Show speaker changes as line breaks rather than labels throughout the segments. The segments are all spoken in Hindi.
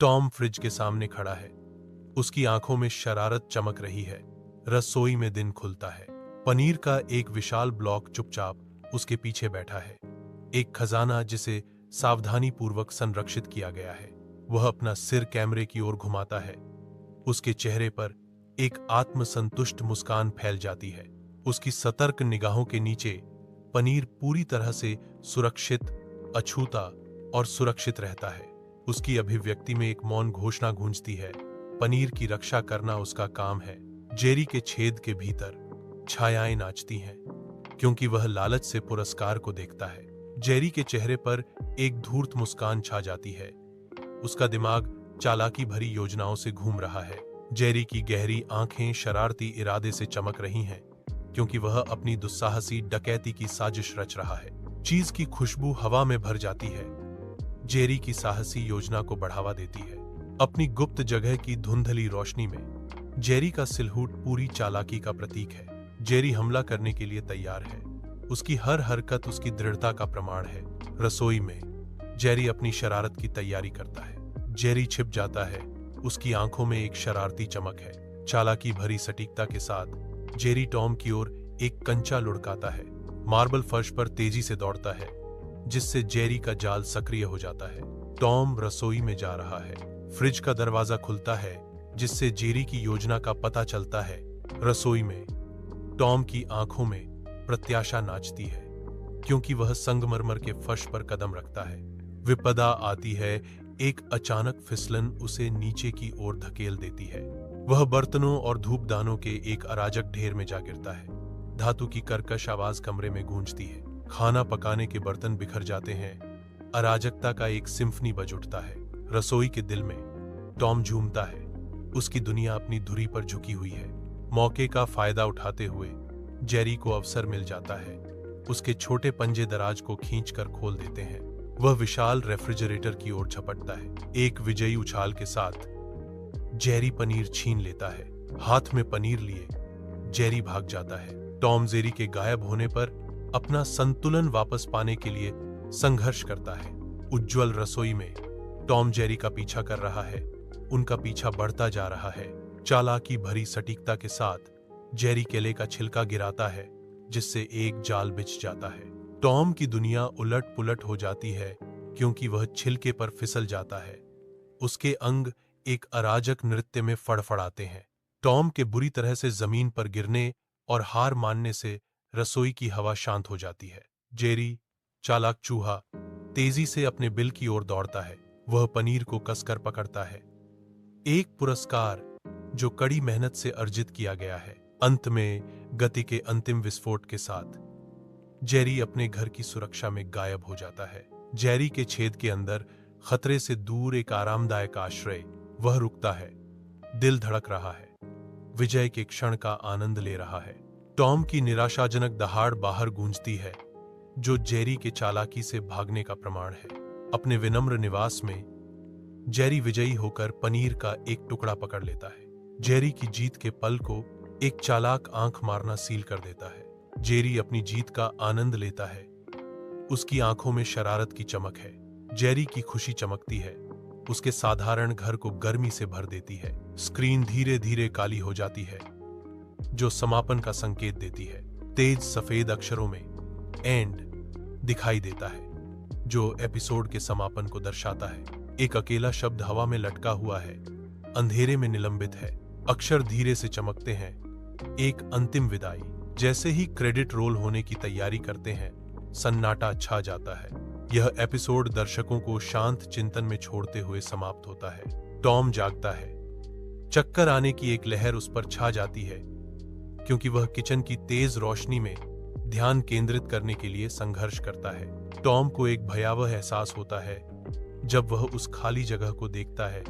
टॉम फ्रिज के सामने खड़ा है। उसकी आंखों में शरारत चमक रही है। रसोई में दिन खुलता है। पनीर का एक विशाल ब्लॉक चुपचाप उसके पीछे बैठा है, एक खजाना जिसे सावधानीपूर्वक संरक्षित किया गया है। वह अपना सिर कैमरे की ओर घुमाता है। उसके चेहरे पर एक आत्मसंतुष्ट मुस्कान फैल जाती है। उसकी सतर्क निगाहों के नीचे पनीर पूरी तरह से सुरक्षित, अछूता और सुरक्षित रहता है। उसकी अभिव्यक्ति में एक मौन घोषणा गूंजती है, पनीर की रक्षा करना उसका काम है। जेरी के छेद के भीतर छायाएं नाचती हैं, क्योंकि वह लालच से पुरस्कार को देखता है। जेरी के चेहरे पर एक धूर्त मुस्कान छा जाती है। उसका दिमाग चालाकी भरी योजनाओं से घूम रहा है। जेरी की गहरी आंखें शरारती इरादे से चमक रही हैं, क्योंकि वह अपनी दुस्साहसी डकैती की साजिश रच रहा है। चीज की खुशबू हवा में भर जाती है। जेरी की साहसी योजना को बढ़ावा देती है। अपनी गुप्त जगह की धुंधली रोशनी में जेरी का सिलहूट पूरी चालाकी का प्रतीक है। जेरी हमला करने के लिए तैयार है। उसकी हर हरकत उसकी दृढ़ता का प्रमाण है। रसोई में जेरी अपनी शरारत की तैयारी करता है। जेरी छिप जाता है। उसकी आंखों में एक शरारती चमक है। चालाकी भरी सटीकता के साथ जेरी टॉम की ओर एक कंचा लुढ़काता है। मार्बल फर्श पर तेजी से दौड़ता है, जिससे जेरी का जाल सक्रिय हो जाता है। टॉम रसोई में जा रहा है। फ्रिज का दरवाजा खुलता है, जिससे जेरी की योजना का पता चलता है। रसोई में टॉम की आंखों में प्रत्याशा नाचती है, क्योंकि वह संगमरमर के फर्श पर कदम रखता है। विपदा आती है। एक अचानक फिसलन उसे नीचे की ओर धकेल देती है। वह बर्तनों और धूपदानों के एक अराजक ढेर में जा गिरता है। धातु की कर्कश आवाज कमरे में गूंजती है। खाना पकाने के बर्तन बिखर जाते हैं। अराजकता का एक सिम्फनी बज उठता है। रसोई के दिल में टॉम झूमता है। उसकी दुनिया अपनी धुरी पर झुकी हुई है। मौके का फायदा उठाते हुए जेरी को अवसर मिल जाता है। उसके छोटे पंजे दराज को खींचकर खोल देते हैं। वह विशाल रेफ्रिजरेटर की ओर झपटता है। एक विजयी उछाल के साथ जेरी पनीर छीन लेता है। हाथ में पनीर लिए जेरी भाग जाता है। टॉम जेरी के गायब होने पर अपना संतुलन वापस पाने के लिए संघर्ष करता है। उज्ज्वल रसोई में टॉम जेरी का पीछा कर रहा है। उनका पीछा बढ़ता जा रहा है। चालाकी भरी सटीकता के साथ जेरी केले का छिलका गिराता है, जिससे एक जाल बिछ जाता है। टॉम की दुनिया उलट पुलट हो जाती है, क्योंकि वह छिलके पर फिसल जाता है। उसके अंग एक अराजक नृत्य में फड़फड़ाते हैं। टॉम के बुरी तरह से जमीन पर गिरने और हार मानने से रसोई की हवा शांत हो जाती है। जेरी, चालाक चूहा, तेजी से अपने बिल की ओर दौड़ता है। वह पनीर को कसकर पकड़ता है। एक पुरस्कार जो कड़ी मेहनत से अर्जित किया गया है। अंत में गति के अंतिम विस्फोट के साथ जेरी अपने घर की सुरक्षा में गायब हो जाता है। जेरी के छेद के अंदर खतरे से दूर एक आरामदायक आश्रय। वह रुकता है, दिल धड़क रहा है, विजय के क्षण का आनंद ले रहा है। टॉम की निराशाजनक दहाड़ बाहर गूंजती है, जो जेरी के चालाकी से भागने का प्रमाण है। अपने विनम्र निवास में जेरी विजयी होकर पनीर का एक टुकड़ा पकड़ लेता है। जेरी की जीत के पल को एक चालाक आंख मारना सील कर देता है। जेरी अपनी जीत का आनंद लेता है। उसकी आंखों में शरारत की चमक है। जेरी की खुशी चमकती है। उसके साधारण घर को गर्मी से भर देती है। स्क्रीन धीरे धीरे काली हो जाती है, जो समापन का संकेत देती है। तेज सफेद अक्षरों में एंड दिखाई देता है, जो एपिसोड के समापन को दर्शाता है। एक अकेला शब्द हवा में लटका हुआ है, अंधेरे में निलंबित है। अक्षर धीरे से चमकते हैं। एक अंतिम विदाई। जैसे ही क्रेडिट रोल होने की तैयारी करते हैं, सन्नाटा छा जाता है। यह एपिसोड दर्शकों को शांत चिंतन में छोड़ते हुए समाप्त होता है। टॉम जागता है। चक्कर आने की एक लहर उस पर छा जाती है, क्योंकि वह किचन की तेज रोशनी में ध्यान केंद्रित करने के लिए संघर्ष करता है। टॉम को एक भयावह एहसास होता है जब वह उस खाली जगह को देखता है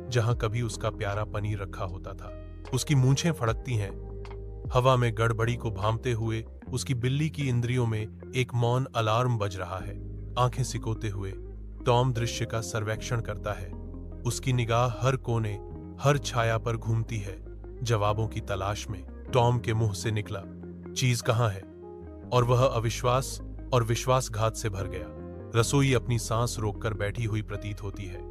जहां कभी उसका प्यारा पनीर रखा होता था। उसकी मूंछें फड़कती हैं। हवा में गड़बड़ी को भांपते हुए उसकी बिल्ली की इंद्रियों में एक मौन अलार्म बज रहा है। आंखें सिकोते हुए टॉम दृश्य का सर्वेक्षण करता है। उसकी निगाह हर कोने, हर छाया पर घूमती है, जवाबों की तलाश में। टॉम के मुंह से निकला, चीज कहां है? और वह अविश्वास और विश्वासघात से भर गया। रसोई अपनी सांस रोककर बैठी हुई प्रतीत होती है।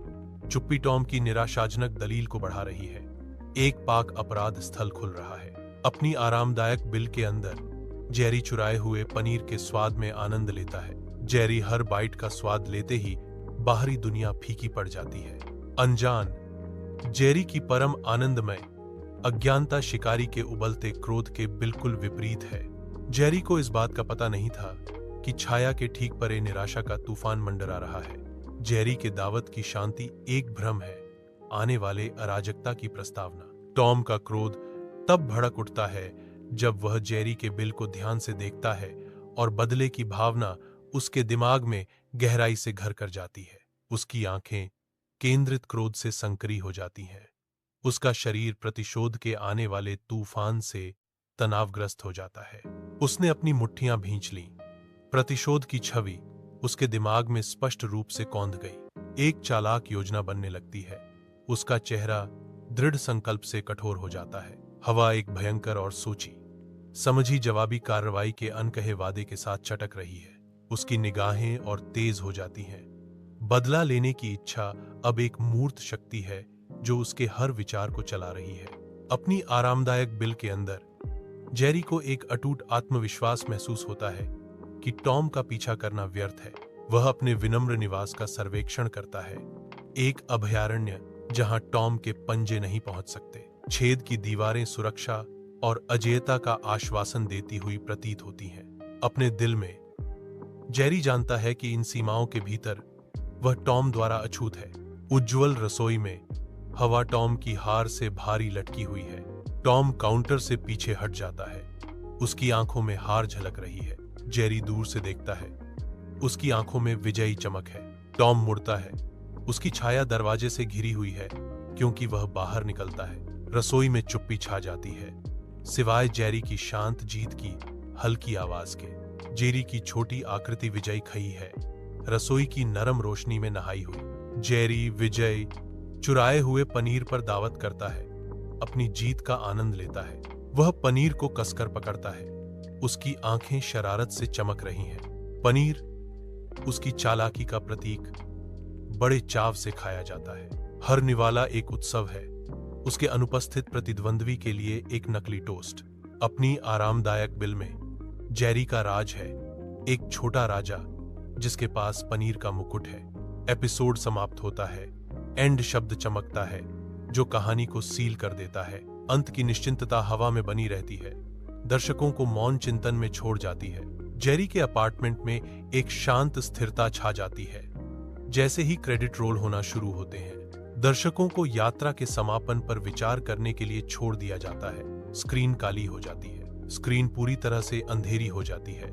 चुप्पी टॉम की निराशाजनक दलील को बढ़ा रही है। एक पाक अपराध स्थल खुल रहा है। अपनी आरामदायक बिल के अंदर जेरी चुराए हुए पनीर के स्वाद में आनंद लेता है। जेरी हर बाइट का स्वाद लेते ही बाहरी दुनिया फीकी पड़ जाती है। अनजान जेरी की परम आनंदमय अज्ञानता शिकारी के उबलते क्रोध के बिल्कुल विपरीत है। जेरी को इस बात का पता नहीं था कि छाया के ठीक परे निराशा का तूफान मंडरा रहा है। जेरी के दावत की शांति एक भ्रम है, आने वाले अराजकता की प्रस्तावना। टॉम का क्रोध तब भड़क उठता है जब वह जेरी के बिल को ध्यान से देखता है और बदले की भावना उसके दिमाग में गहराई से घर कर जाती है। उसकी आंखें केंद्रित क्रोध से संकरी हो जाती हैं। उसका शरीर प्रतिशोध के आने वाले तूफान से तनावग्रस्त हो जाता है। उसने अपनी मुट्ठियां भींच लीं। प्रतिशोध की छवि उसके दिमाग में स्पष्ट रूप से कौंध गई। एक चालाक योजना बनने लगती है। उसका चेहरा दृढ़ संकल्प से कठोर हो जाता है। हवा एक भयंकर और सोची समझी जवाबी कार्रवाई के अनकहे वादे के साथ चटक रही है। उसकी निगाहें और तेज हो जाती हैं। बदला लेने की इच्छा अब एक मूर्त शक्ति है जो उसके हर विचार को चला रही है। अपनी आरामदायक बिल के अंदर जेरी को एक अटूट आत्मविश्वास महसूस होता है कि टॉम का पीछा करना व्यर्थ है। वह अपने विनम्र निवास का सर्वेक्षण करता है, एक अभयारण्य जहां टॉम के पंजे नहीं पहुंच सकते। छेद की दीवारें सुरक्षा और अजेयता का आश्वासन देती हुई प्रतीत होती हैं। अपने दिल में जेरी जानता है कि इन सीमाओं के भीतर वह टॉम द्वारा अछूत है। उज्ज्वल रसोई में हवा टॉम की हार से भारी लटकी हुई है। टॉम काउंटर से पीछे हट जाता है। उसकी आंखों में हार झलक रही है। जेरी दूर से देखता है। उसकी आंखों में विजयी चमक है। टॉम मुड़ता है। उसकी छाया दरवाजे से घिरी हुई है क्योंकि वह बाहर निकलता है। रसोई में चुप्पी छा जाती है, सिवाय जेरी की शांत जीत की हल्की आवाज के। जेरी की छोटी आकृति विजयी खई है, रसोई की नरम रोशनी में नहाई हुई। जेरी विजय चुराए हुए पनीर पर दावत करता है, अपनी जीत का आनंद लेता है। वह पनीर को कसकर पकड़ता है। उसकी आंखें शरारत से चमक रही हैं। पनीर उसकी चालाकी का प्रतीक बड़े चाव से खाया जाता है। हर निवाला एक उत्सव है। उसके अनुपस्थित प्रतिद्वंद्वी के लिए एक नकली टोस्ट। अपनी आरामदायक बिल में जेरी का राज है, एक छोटा राजा जिसके पास पनीर का मुकुट है। एपिसोड समाप्त होता है। एंड शब्द चमकता है जो कहानी को सील कर देता है। अंत की निश्चिंतता हवा में बनी रहती है, दर्शकों को मौन चिंतन में छोड़ जाती है। जेरी के अपार्टमेंट में एक शांत स्थिरता छा जाती है। जैसे ही क्रेडिट रोल होना शुरू होते हैं, दर्शकों को यात्रा के समापन पर विचार करने के लिए छोड़ दिया जाता है। स्क्रीन काली हो जाती है। स्क्रीन पूरी तरह से अंधेरी हो जाती है।